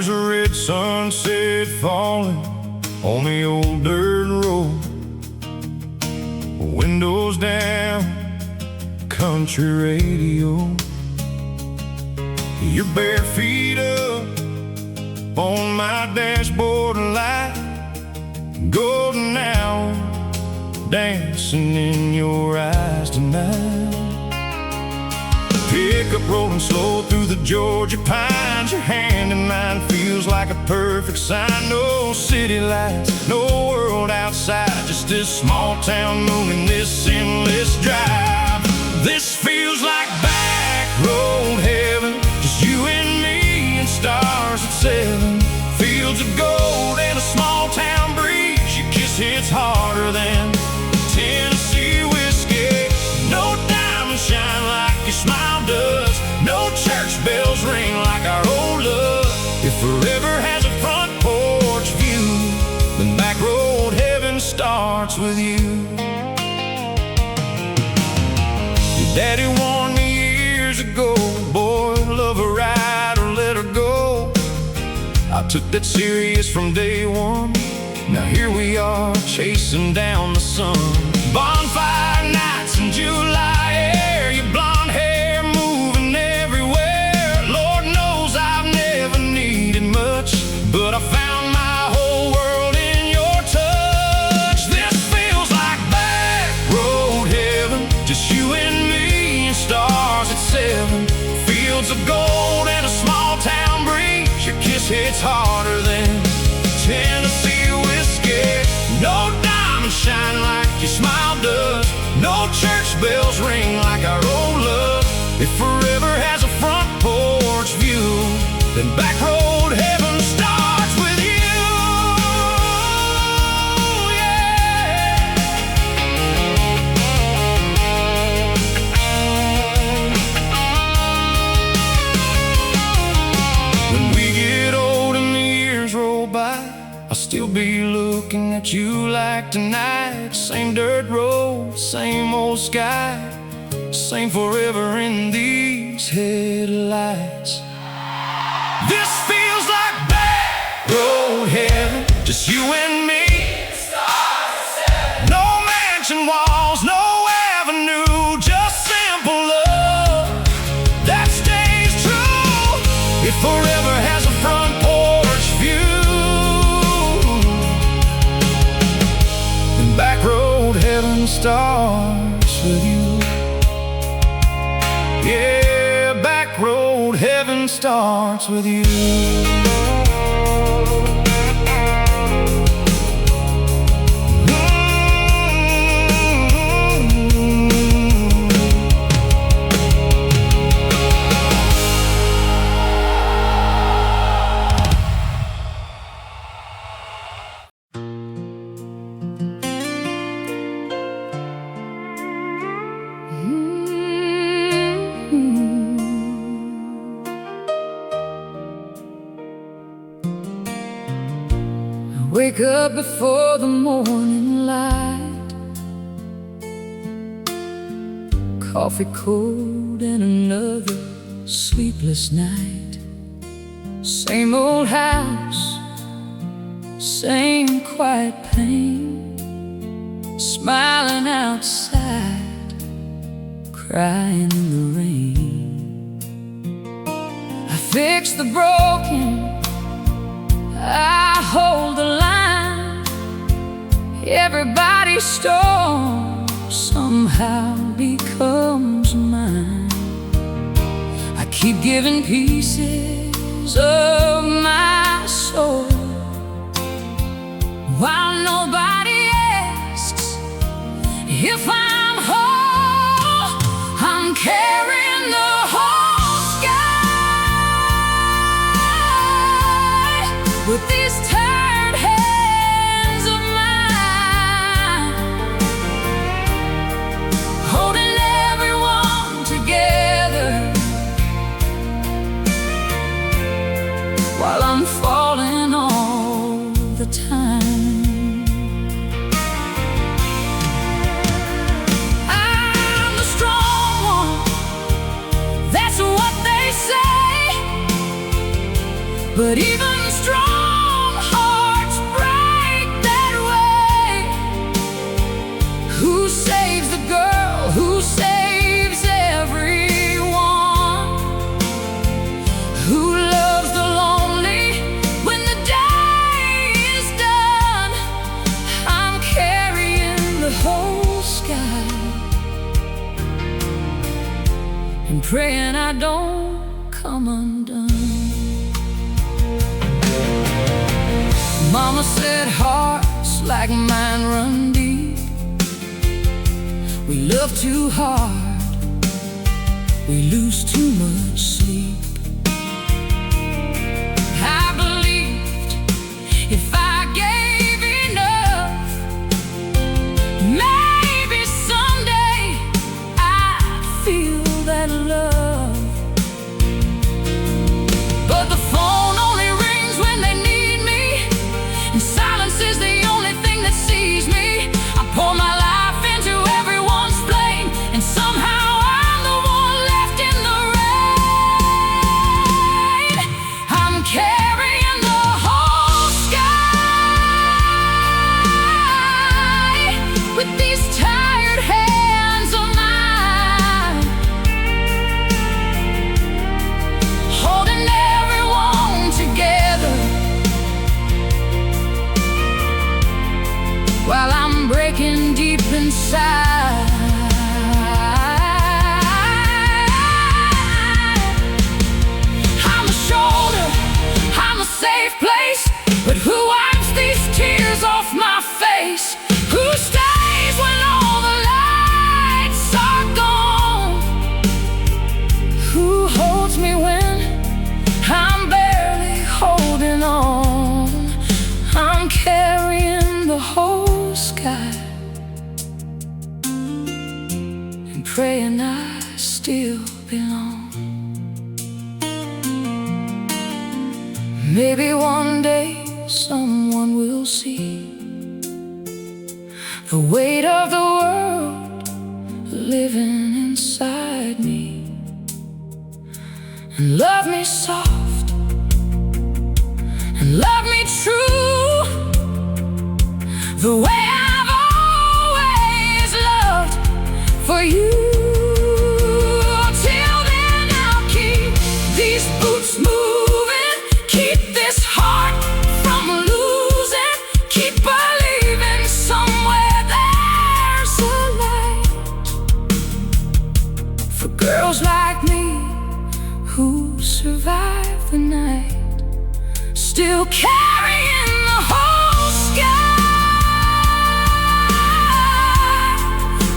There's a red sunset falling on the old dirt road. Windows down, country radio. Your bare feet up on my dashboard light, golden hour dancing in your eyes tonight. Pickup rolling slow through the Georgia pines. Your hand in mine feels like a perfect sign. No city lights, no world outside, just this small town moon in this endless drive. This feels like back road heaven, just you and me and stars at 7. Fields of gold and a small town breeze. Your kiss hits harder than Tennessee whiskey. No diamonds shine like your smile does. No church bells ring like our old love. If forever has a front porch view, then back road heaven starts with you. Your daddy warned me years ago, boy, love her right or let her go. I took that serious from day one. Now here we are, chasing down the sun. Bonfire nights in July air, your blonde hair moving everywhere. Lord knows I've never needed much, but I found my whole world in your touch. This feels like back road heaven, just you and me and stars at 7. Fields of gold and a small town breeze. Your kiss hits harder than Tennessee whiskey. No diamonds shine like your smile does. No church bells ring like our old love. If forever has a front porch view, then back road heaven starts with you. Yeah. When we get old and the years roll by, I'll still be looking at you like tonight. Same dirt road, same old sky, same forever in these headlights. This feels like back road heaven, just you and me. No mansion walls, no avenue, just simple love that stays true. If forever has a front porch view, back road heaven starts with you. Yeah, back road heaven starts with you. Wake up before the morning light, coffee cold and another sleepless night. Same old house, same quiet pain, smiling outside, crying in the rain. I fix the broken, I hold the line. Everybody's storm somehow becomes mine. I keep giving pieces of my soul while nobody asks if I'm whole. I'm carrying the whole sky with these tired hands of mine, holding everyone together while I'm falling all the time. I'm the strong one, that's what they say, but even praying I don't come undone. Mama said hearts like mine run deep. We love too hard, we lose too much sleep. I believed if I gave enough, maybe someday I'd feel that love. But the phone only rings when they need me, and silence is the only thing that sees me. I pour my life into everyone's flame, and somehow I'm the one left in the rain. I'm carrying the whole sky with these tired hands of mine, holding everyone together while I'm breaking deep inside. I'm a shoulder, I'm a safe place, but who wipes these tears off my face? Who stays when all the lights are gone? Who holds me when I'm barely holding on? I'm carrying the whole sky and praying I still belong. Maybe one day someone will see the weight of the world living inside me, and love me soft and love me true, the way I've always loved for you. Till then I'll keep these boots moving, keep this heart from losing, keep believing somewhere there's a light for girls like me who survive the night, still carrying the whole sky.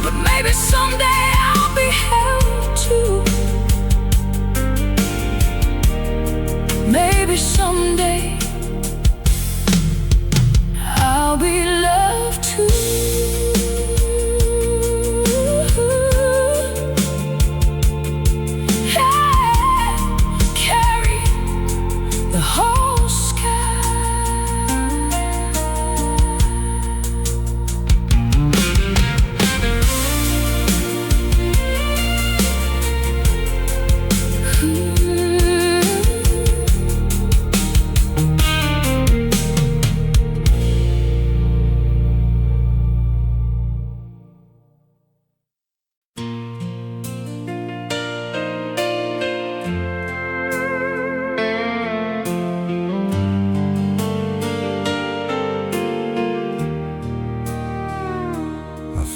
But maybe someday I'll be held too. Maybe someday I'll be loved too. Yeah, carry the whole sky.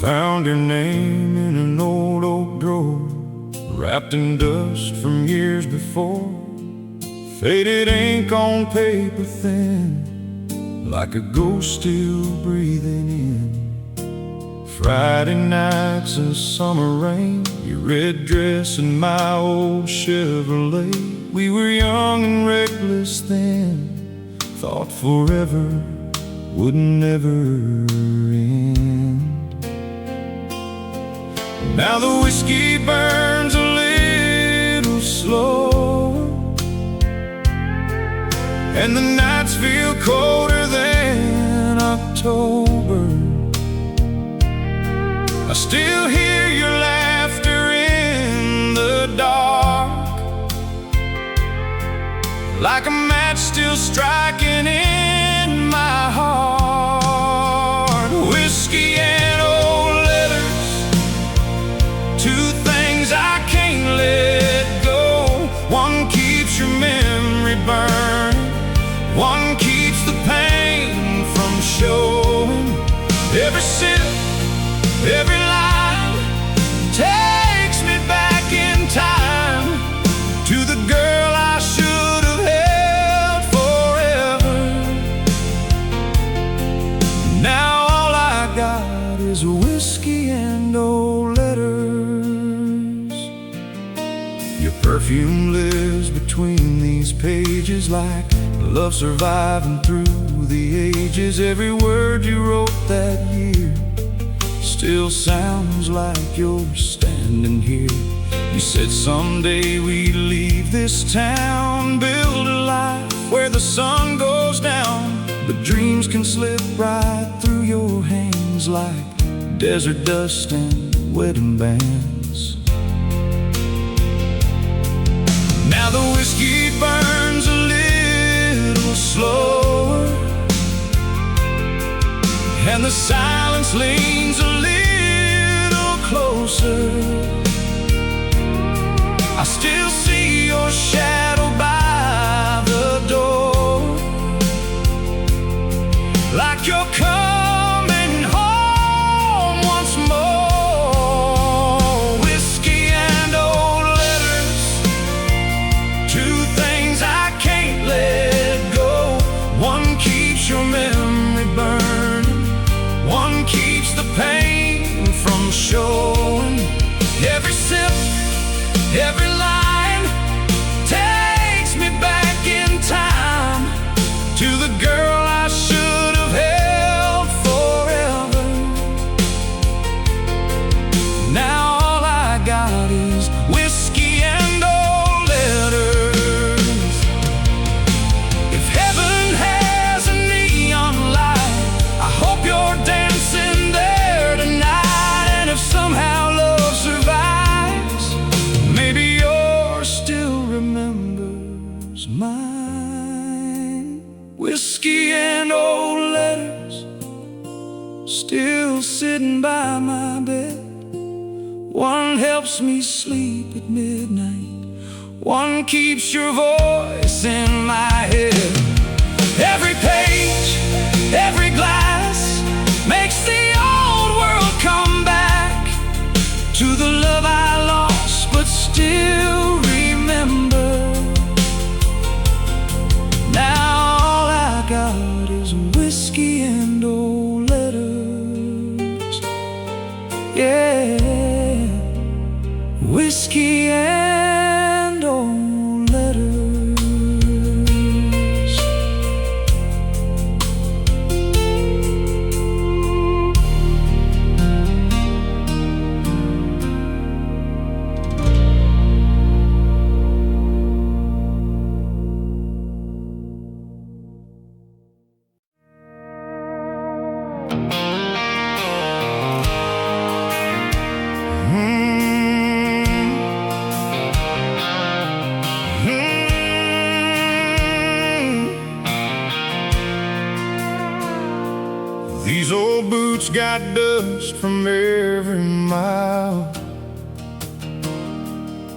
Found your name in an old oak drawer, wrapped in dust from years before. Faded ink on paper thin, like a ghost still breathing in. Friday nights and summer rain, your red dress and my old Chevrolet. We were young and reckless then, thought forever would never end. Now the whiskey burns a little slower, and the nights feel colder than October. I still hear your laughter in the dark, like a match still striking in my heart. Whiskey and old letters, two things I can't let go. One keeps your memory burning, one keeps the pain from showing. Every sip, every line takes me back in time. is whiskey and old letters. Your perfume lives between these pages like love surviving through the ages. Every word you wrote that year still sounds like you're standing here. You said someday we'd leave this town, build a life where the sun goes down, but dreams can slip right through your hands like desert dust and wedding bands. Now the whiskey burns a little slower, and the silence leans a little closer. I still see your shadow by the door, like you're coming home once more. Whiskey and old letters, two things I can't let go. One keeps your memory burning, one keeps the pain from showing. Every sip, every line takes me back in time to the girl I should have held forever. Now all I got is whiskey and old letters. If heaven has a neon light, I hope you're dancing there tonight. And if somehow love survives, maybe yours still remembers mine. Whiskey and old letters, still sitting by my bed. One helps me sleep at midnight, one keeps your voice in my head. Every page, every glass makes the old world come back to the love I lost but still remember. Now all I got is whiskey and old letters. Yeah, whiskey and old letters. These old boots got dust from every mile,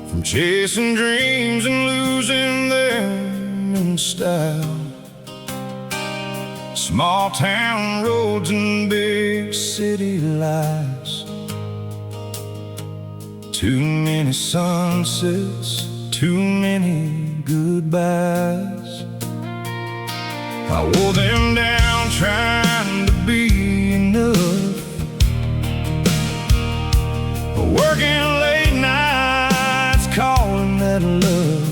from chasing dreams and losing them in style. Small town roads and big city lights, too many sunsets, too many goodbyes. I wore them down trying to be enough, working late nights, calling that love.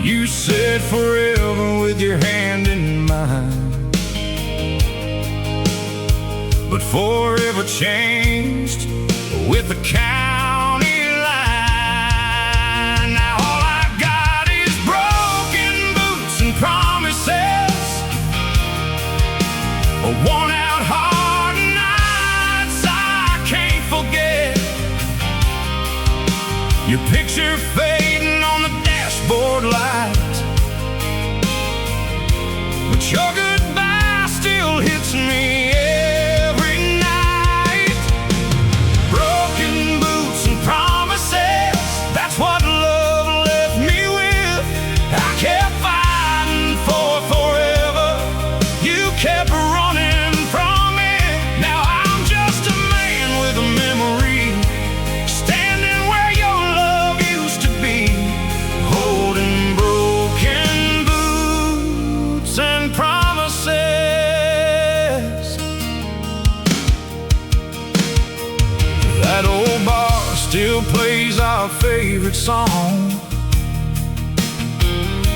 You said forever with your hand in mine, but forever changed with the county line. Now all I got is broken boots and promises, a worn out hard nights I can't forget. Your picture fading on the dashboard light, but your goodbye still hits me every night. Broken boots and promises, that's what love left me with. I kept fighting for forever, you kept running from me. Now I'm just a man with a memory, standing where your love used to be, holding broken boots and promises. still plays our favorite song,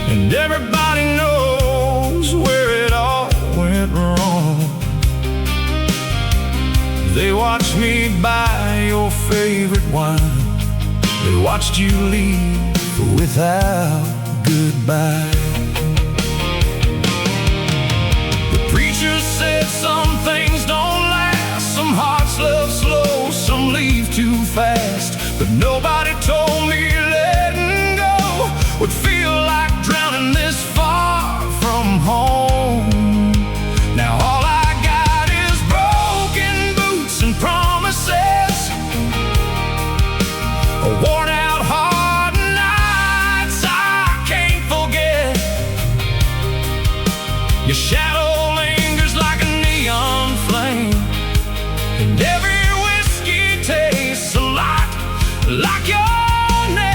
and everybody knows where it all went wrong. They watched me buy your favorite wine, they watched you leave without goodbye. The preacher said some things don't last, some hearts love slow, some leave too fast. But nobody told me letting go would feel like drowning this far from home. Now all I got is broken boots and promises, a worn out heart and nights I can't forget. Your shadow lingers like a neon flame, and every whiskey tastes a lot like your name.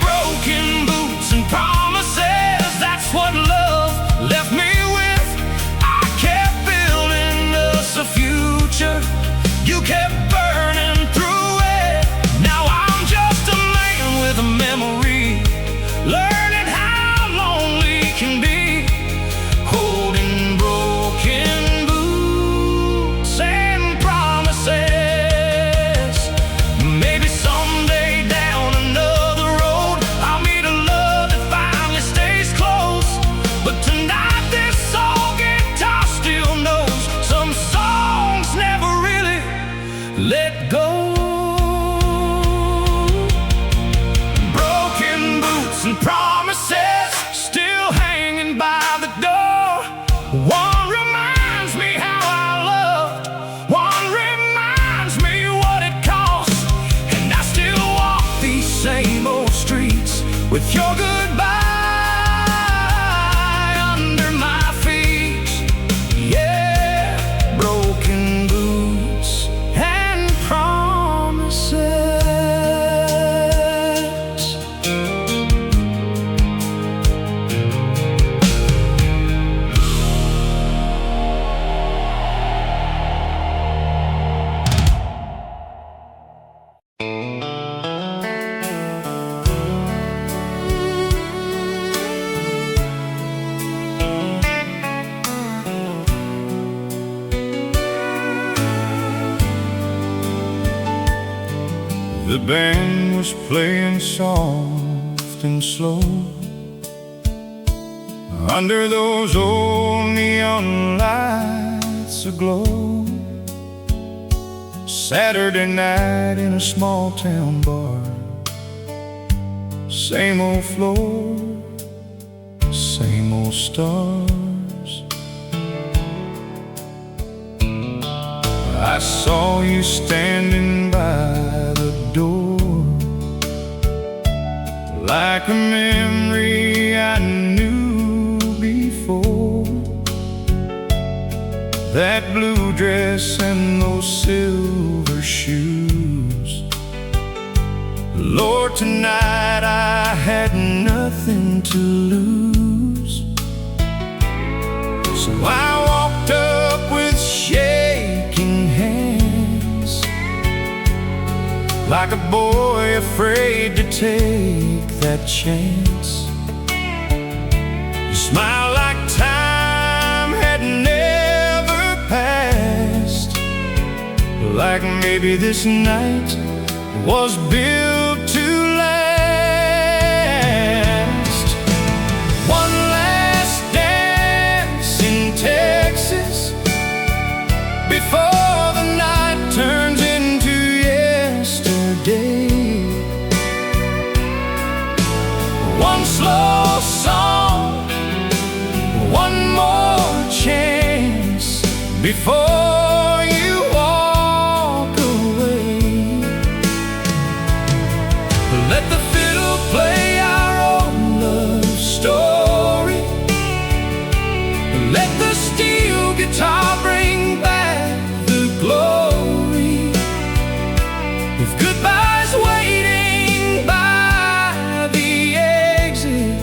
Broken boots and promises, that's what love left me with. I kept building us a future, you kept burning through it. Now I'm just a man with a memory, learning how lonely can be, holding broken boots and promises. Maybe someday down another road I'll meet a love that finally stays close. But tonight this old guitar still knows some songs never really let go. Broken boots and promises still hanging by the door. One reminds me how I loved, one reminds me what it cost, and I still walk these same old streets with your goodbye under my feet. Yeah, broken boots and promises. The band was playing soft and slow under those old neon lights aglow. Saturday night in a small town bar, same old floor, same old stars. I saw you standing by the door, like a memory I knew before. That blue dress and those silver shoes. Lord, tonight I had nothing to lose. So I walked up with shaking hands, like a boy afraid to take that chance. You smiled like time had never passed, like maybe this night was built to last. One last dance in Texas before the night turns into yesterday. One slow song, one more chance before you walk away. Let the fiddle play our own love story. Let the steel guitar bring back the glory. If goodbye's waiting by the exit,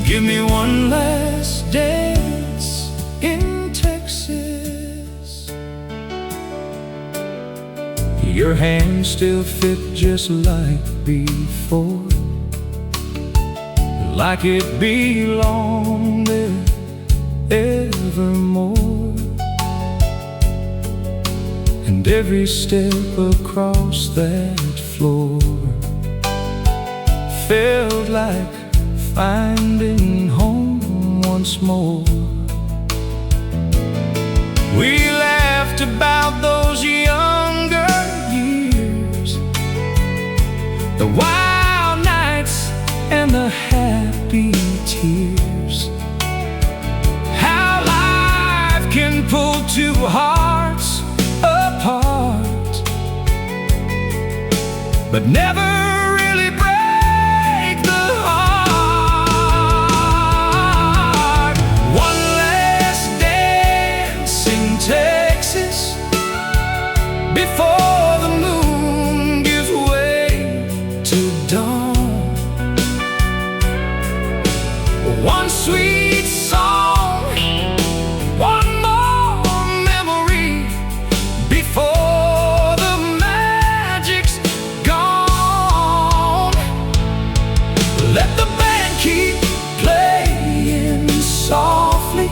give me one last dance in Texas. Your hands still fit just like before, like it belonged there evermore. And every step across that floor felt like finding home once more. We laughed about those younger years, the wild nights and the happy tears. How life can pull two hearts apart, but never really break the heart. One last dance in Texas before the moon gives way to dawn. One sweet song, one more memory before the magic's gone. Let the band keep playing softly.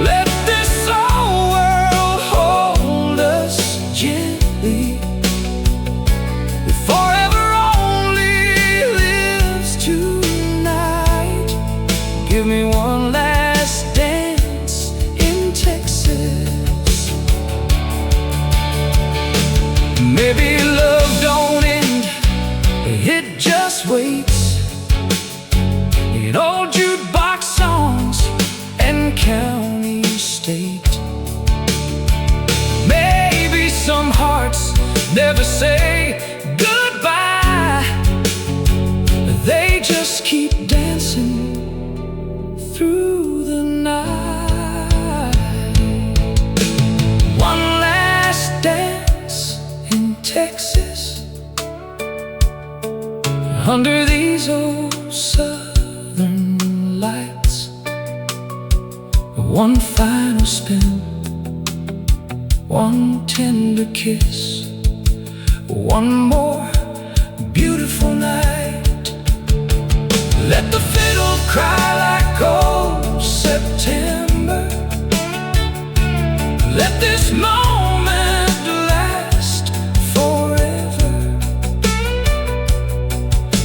Let this old world hold us gently. Forever only lives tonight. Give me one last dance in Texas. Maybe love don't end, it just waits in old jukebox songs and county state. Maybe some hearts never say goodbye, they just keep dancing through the night. One last dance in Texas under these old southern lights. One final spin, one tender kiss, one more beautiful night. Let the fiddle cry like old September. Let this moment last forever.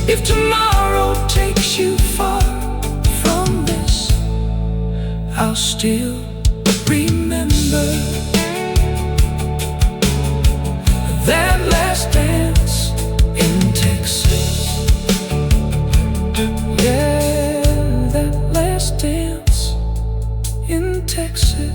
If tomorrow takes you far from this, I'll still remember that last dance in Texas. Yeah, that last dance in Texas.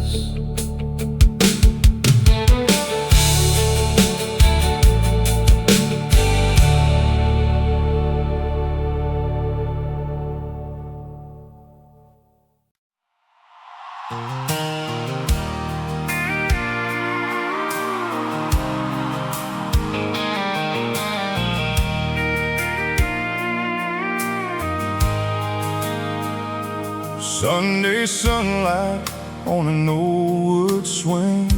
Sunday sunlight on an old wood swing,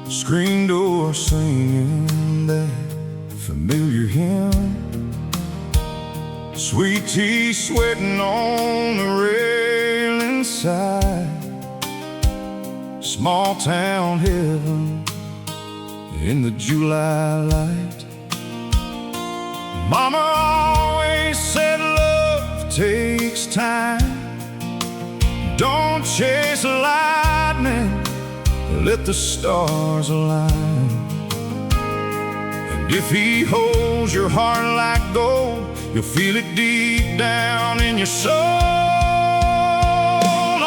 screen door singing that familiar hymn, sweet tea sweating on the rail inside, small town heaven in the July light. Mama always said love takes time. Don't chase lightning, let the stars align. And if he holds your heart like gold, you'll feel it deep down in your soul.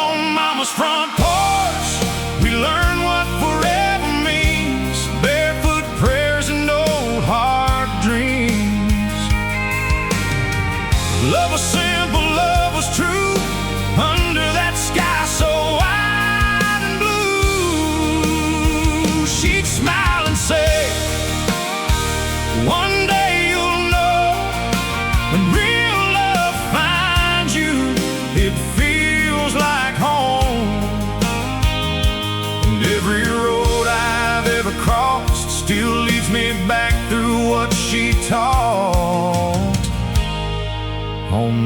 On Mama's front porch, we learn what forever means. Barefoot prayers and old heart dreams. Love was simple, love was true, under that sky so wide and blue. She'd smile and say, one day you'll know, when real love finds you, it feels like home. And every road I've ever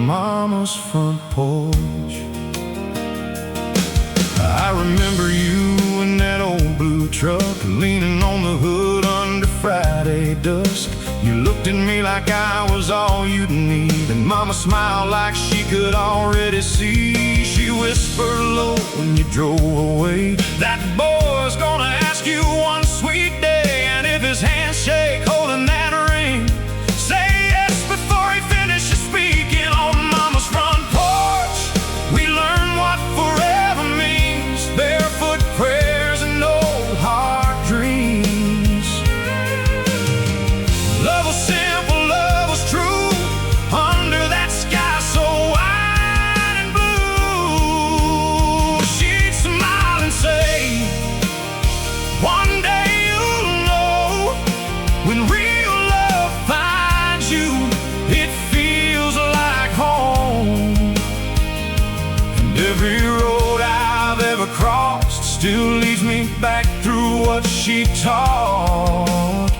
Mama's front porch. I remember you in that old blue truck, leaning on the hood under Friday dusk. You looked at me like I was all you'd need, and Mama smiled like she could already see. She whispered low when you drove away, that boy's gonna ask you one sweet day, and if his hands shake holding that ring, say yes before he finishes speaking. On Mama's front porch, we learn what forever means, barefoot prayers and old heart dreams. Love was simple, love was true, under that sky so wide and blue. She'd smile and say, one day you'll know, when real love finds you, it feels like home. And every road I've ever crossed still leads me back through what she taught.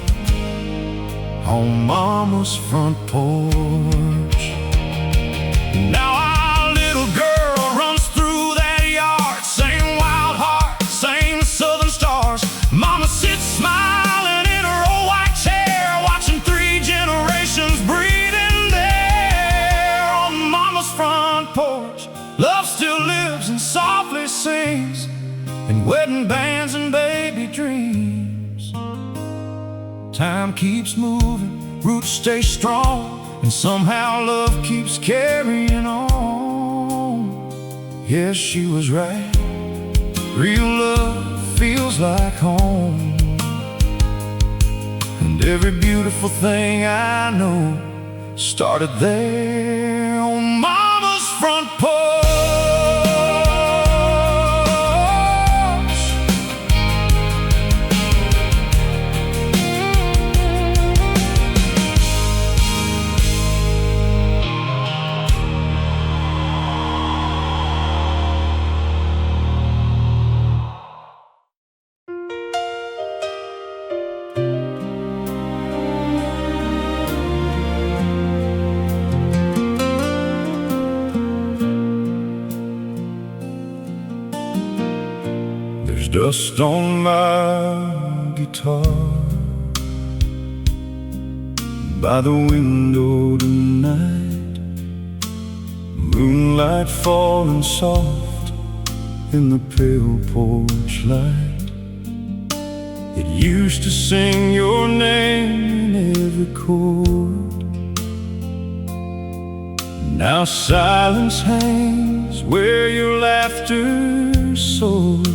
On Mama's front porch. Now our little girl runs through that yard, same wild heart, same southern stars. Mama sits smiling in her old white chair, watching 3 generations breathing there. On Mama's front porch, love still lives and softly sings, in wedding bands and baby dreams. Time keeps moving, roots stay strong, and somehow love keeps carrying on. Yes, she was right, real love feels like home. And every beautiful thing I know started there, on Mama's front porch. Dust on my guitar by the window tonight, moonlight falling soft in the pale porch light. It used to sing your name in every chord. Now silence hangs where your laughter soared.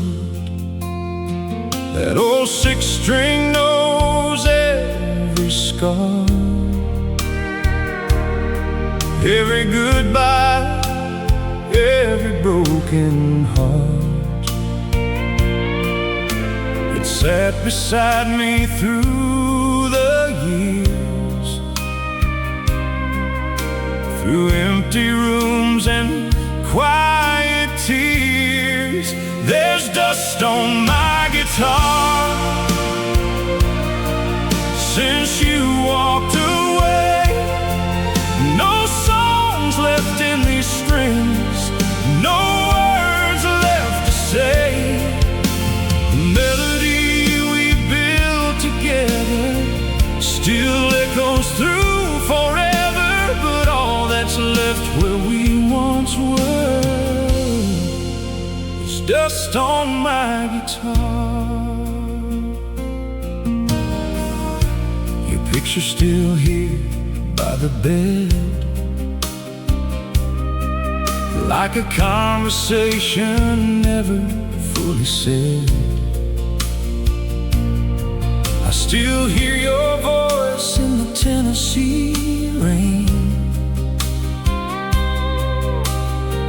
That old 6-string knows every scar, every goodbye, every broken heart. It sat beside me through the years, through empty rooms and quiet tears. There's dust on my guitar since you walked away. No songs left in these strings, no words left to say. The melody we built together still echoes through forever, but all that's left where we once were, dust on my guitar. Your picture's still here by the bed, like a conversation never fully said. I still hear your voice in the Tennessee rain,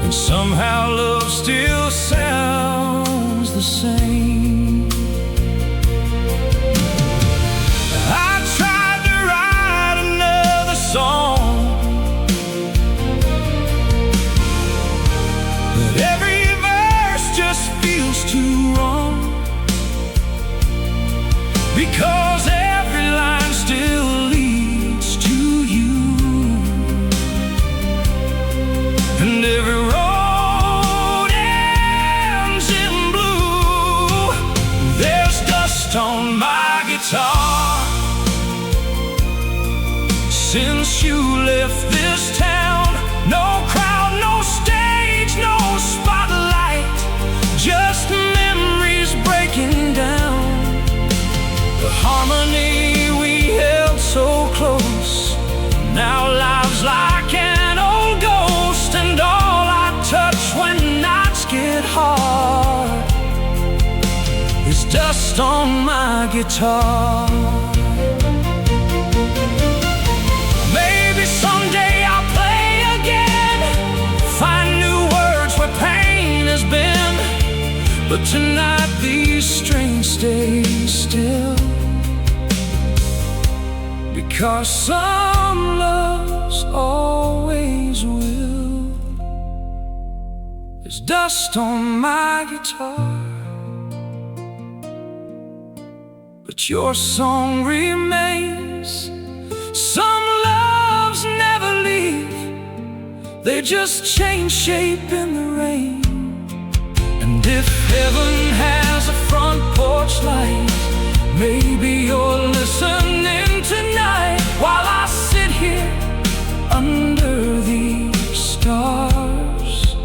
and somehow love still sounds the same. I tried to write another song, but every verse just feels too wrong, because every line still leads to you. guitar. Maybe someday I'll play again, find new words where pain has been, but tonight these strings stay still, because some loves always will. There's dust on my guitar, but your song remains. Some loves never leave, they just change shape in the rain. And if heaven has a front porch light, maybe you're listening tonight while I sit here under these stars,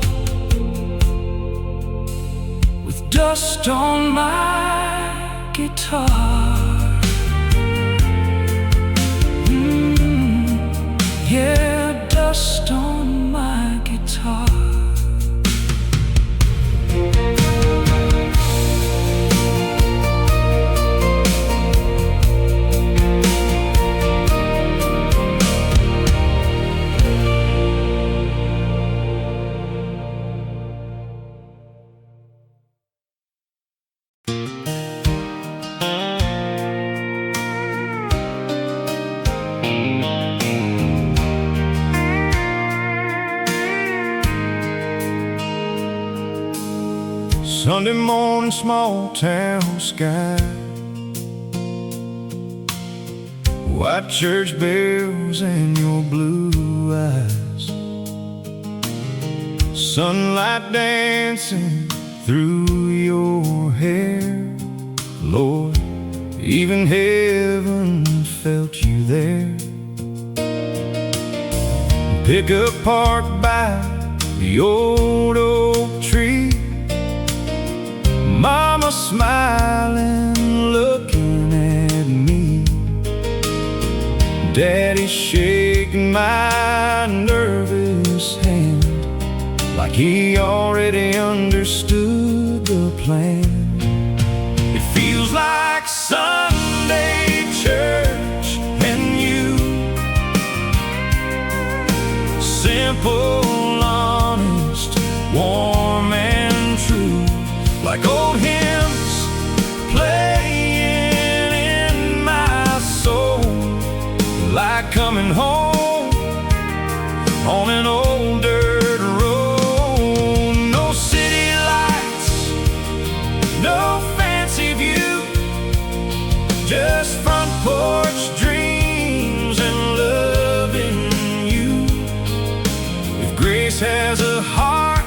with dust on my guitar. Yeah, dust on my guitar. Sunday morning, small town sky, white church bells and your blue eyes, sunlight dancing through your hair. Lord, even heaven felt you there. Pickup park by the old oak tree, Mama smiling, looking at me, Daddy shaking my nervous hand, like he already understood the plan. It feels like Sunday church and you, simple, honest, warm and true, like old hymns playing in my soul, like coming home on an old dirt road. No city lights, no fancy view, just front porch dreams and loving you. If grace has a heart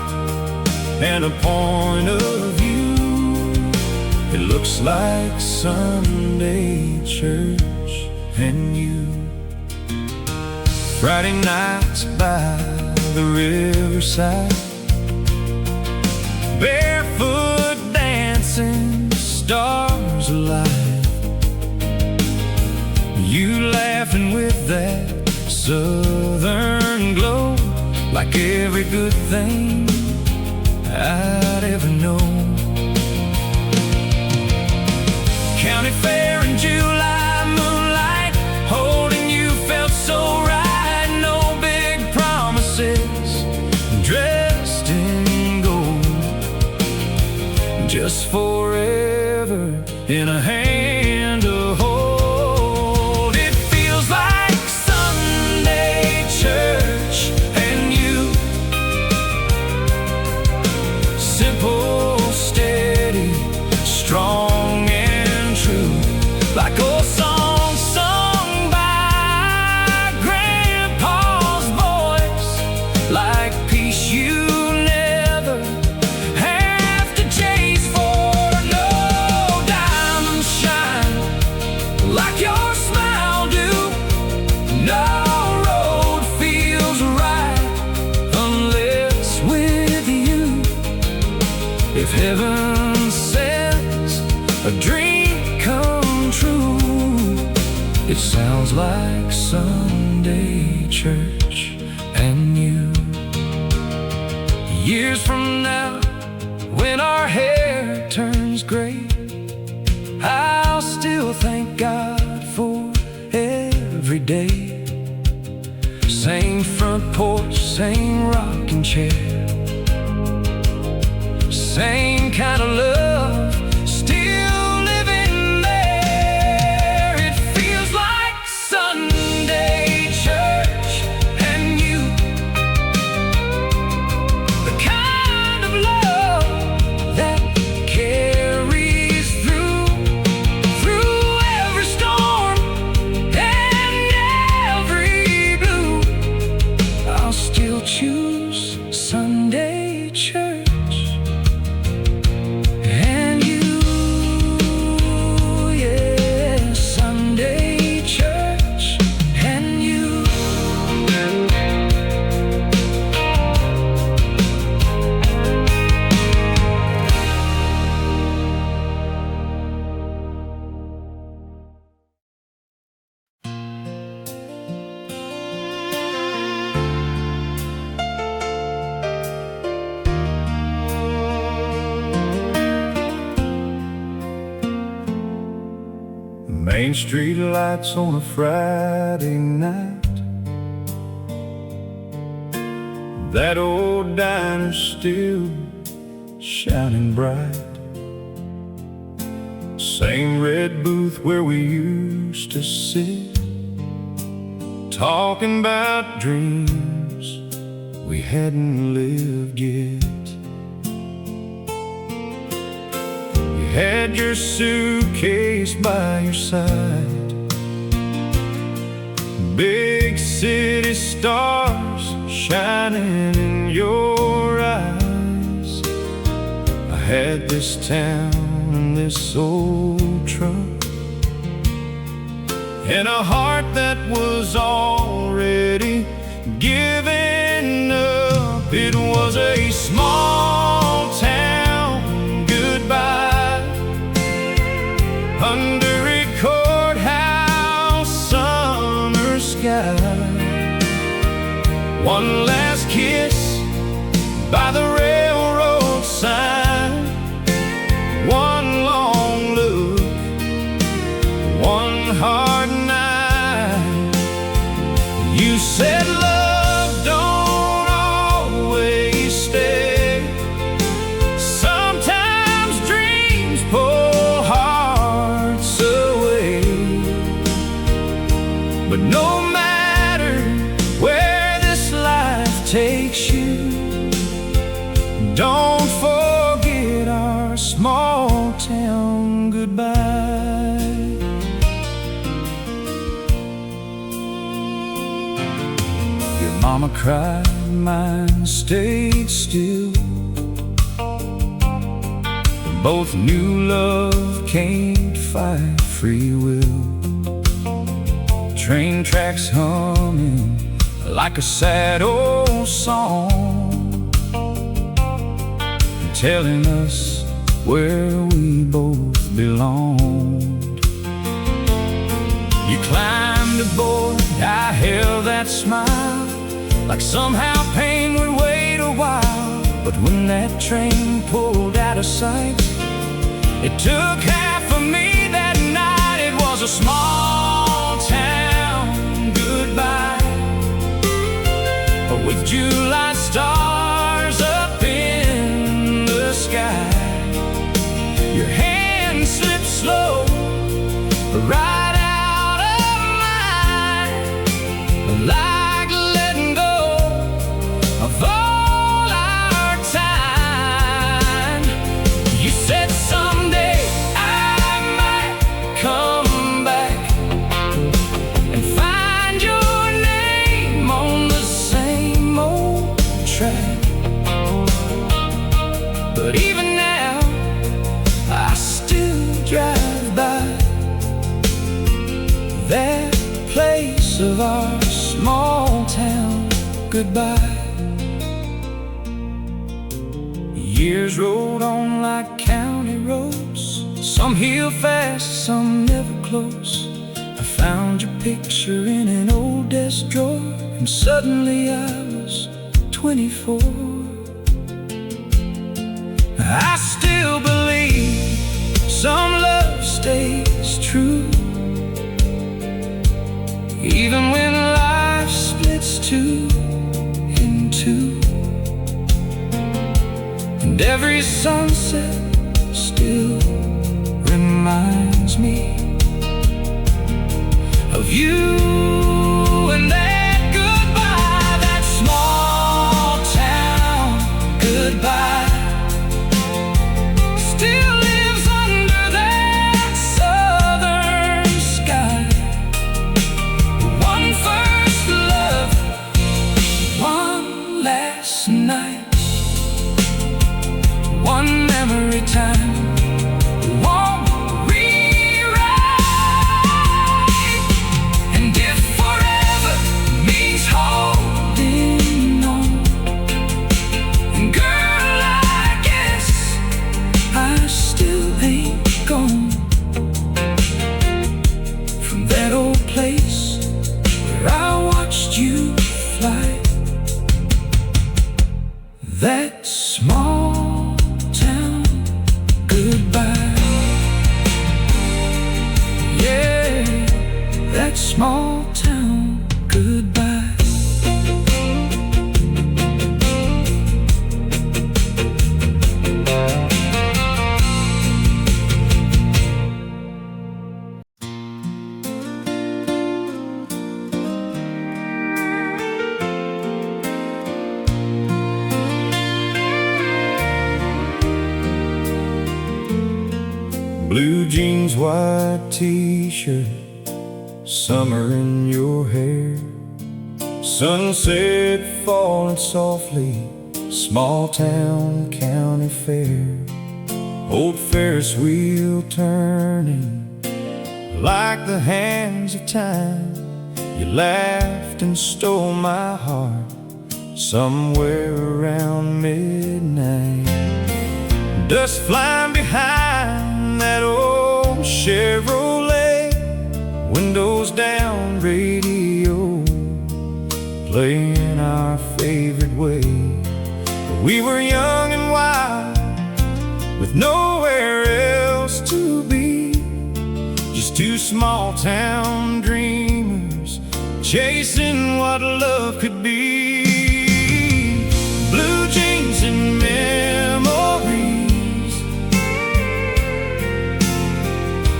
and a point of view, it looks like Sunday church and you. Friday nights by the riverside, barefoot dancing, stars alive, you laughing with that southern glow, like every good thing I'd ever know. County fair in July, moonlight, holding you felt so right. No big promises, dressed in gold, just forever in a hand to hold. It feels like Sunday church and you, simple, steady, strong and true, like old songs sung by Grandpa's voice, like peace you never have to chase for. No diamonds shine like your smile do, no road feels right unless with you. If heaven says a dream come true, it sounds like Sunday church and you. Years from now, when our hair turns gray, I'll still God for every day. Same front porch, same rocking chair, same kind of love, still living there. It feels like Sunday church and you, the kind of love that carries through every storm and every blue. I'll still choose Sunday church. Main Street lights on a Friday night. That old diner's still shining bright. Same red booth where we used to sit, talking about dreams we hadn't lived yet. You had your suitcase by your side, big city stars shining in your eyes. I had this town and this old truck, and a heart that was already giving up. It was a small town goodbye under a courthouse summer sky. One last kiss by the railroad sign, one long look, one hard night. You said love don't always stay. Sometimes dreams pull hearts away. But no matter where this life takes you, don't forget our small town goodbye. Your mama cried, mine stayed still. We both knew love can't fight free will. Train tracks humming like a sad old song, telling us where we both belonged. You climbed aboard, I held that smile, like somehow pain would wait a while. But when that train pulled out of sight, it took half of me that night. It was a small town goodbye, with July stars up in the sky. Your hand slipped slow right out of mine, like letting go of all our time. You said someday I might come back and find your name on the same old track. But even now I still drive by that place of our small town goodbye. Years rolled on like county roads, some heal fast, some never close. I found your picture in an old desk drawer, and suddenly I was 24. I still believe some love stays true, even when life splits two in two, and every sunset still reminds me of you and that goodbye, that small town goodbye. Still lives under that southern sky. One first love, one last night, one memory time won't rewrite. And if forever means holding on, and girl, I guess I still ain't gone from that old place where I watched you fly. That small town goodbye. Yeah, that small town goodbye. Blue jeans, white t-shirt, summer in your hair, sunset falling softly, small town county fair, old Ferris wheel turning like the hands of time. You laughed and stole my heart somewhere around midnight. Dust flying behind that old Chevrolet, windows down, radio playing our favorite way. We were young and wild, with nowhere else to be, just two small town dreamers chasing what love could be. Blue jeans and memories,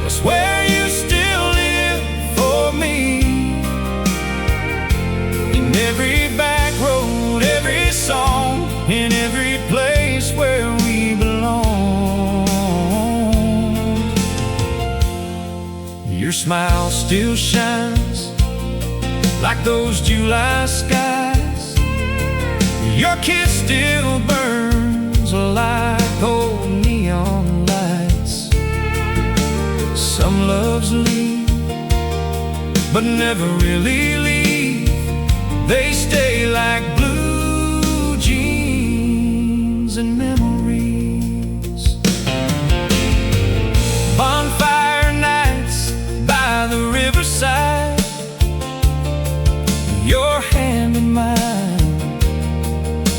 I swear you still live for me. In every back road, every song, in every place where we belong. Your smile still shines like those July skies. Your kiss still burns like old neon lights. Some loves leave, but never really leave. They stay like blue jeans and memories. Bonfire nights by the riverside, your hand in mine,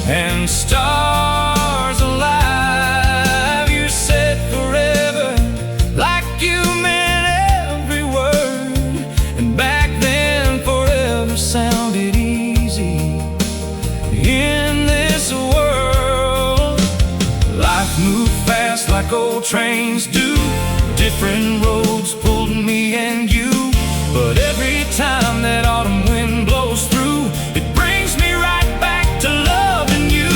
and stars alive. You said forever like you meant every word, and back then forever sounded easy in this world. Life moved fast like old trains do, different roads pulled me and you, but every time that autumn wind blows through, it brings me right back to loving you.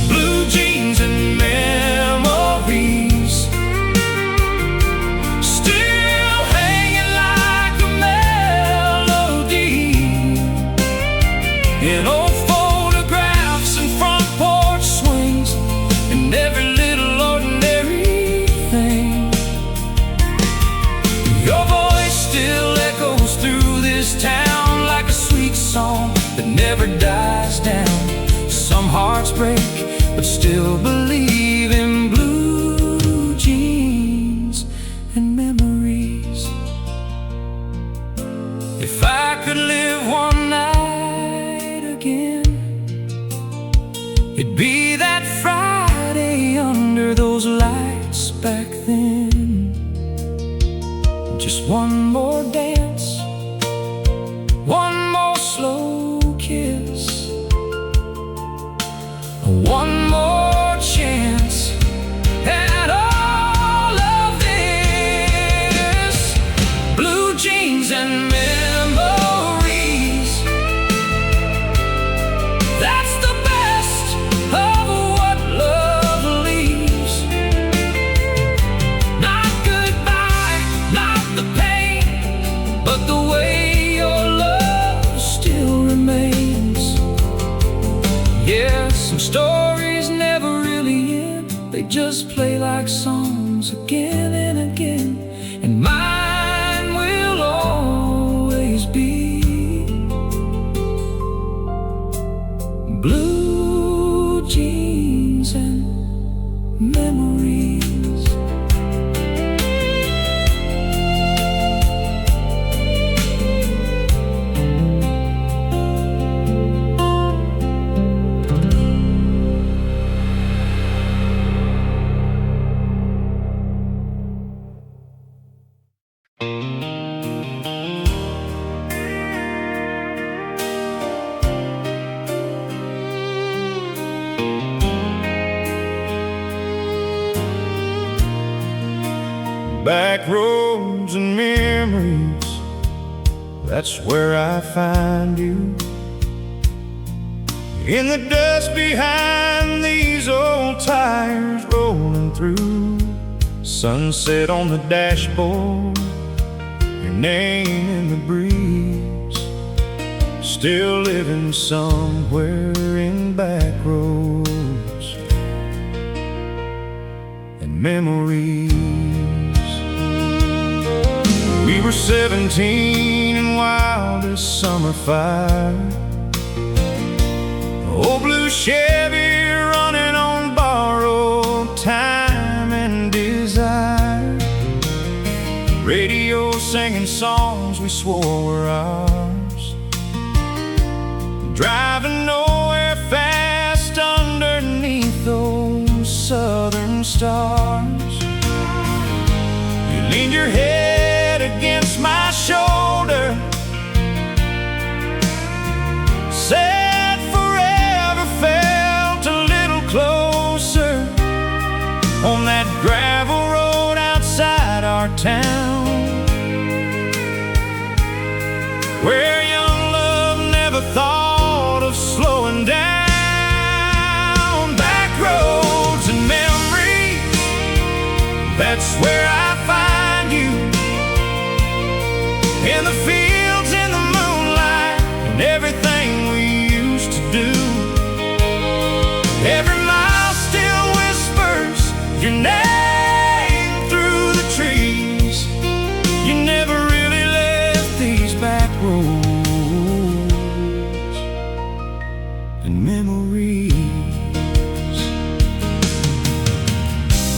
Blue jeans and memories, still hanging like a melody in old photographs and front porch swings, and every little ordinary thing. Your voice still echoes through this town like a sweet song that never dies down. Some hearts break, but still believe in blue jeans and memories. If I could live one night again, it'd be that Friday under those lights back then. Just one more dance one more chance at all of this. Blue jeans and memories, that's the best of what love leaves. Not goodbye, not the pain, but the way your love still remains. Yeah, some stories never really end, they just play like songs again and again. And mine will always be blue jeans and memories. Back roads and memories, that's where I find you. In the dust behind these old tires rolling through. Sunset on the dashboard, your name in the breeze. Still living somewhere in back roads and memories. We were 17 and wild as summer fire. Old blue Chevy running on borrowed time and desire. Radio singing songs we swore were ours. Driving nowhere fast underneath those southern stars. You leaned your head against my shoulder, said forever felt a little closer on that gravel road outside our town, where young love never thought of slowing down. Back roads and memories, that's where I find you. In the fields, in the moonlight, and everything we used to do. Every mile still whispers your name through the trees. You never really left these back roads and memories.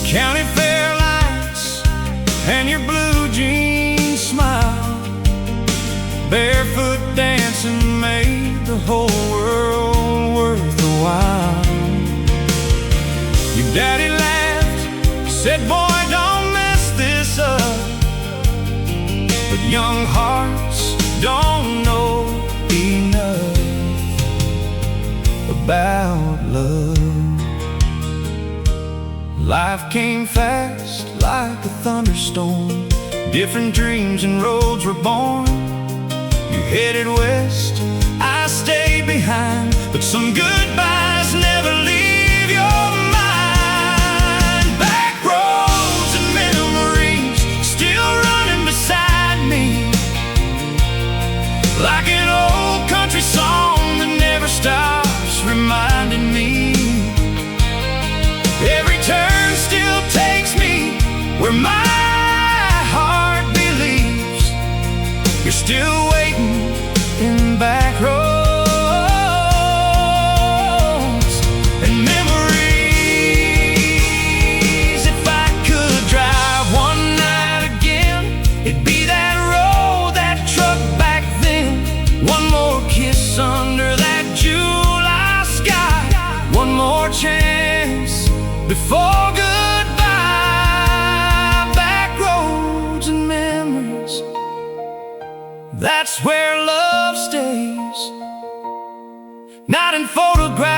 County fair lights and your blue jeans smile. Barefoot dancing made the whole world worth the while. Your daddy laughed, said, boy, don't mess this up. But young hearts don't know enough about love. Life came fast like a thunderstorm. Different dreams and roads were born. You headed west, I stayed behind, but some goodbyes never leave your mind. Back roads and memories still running beside me, like an old country song that never stops reminding me. Every turn still takes me where my heart believes. You're still waiting in back roads and memories. If I could drive one night again, it'd be that road, that truck back then. One more kiss under that July sky. One more chance before goodbye. Back roads and memories, that's where love stays. Not in photographs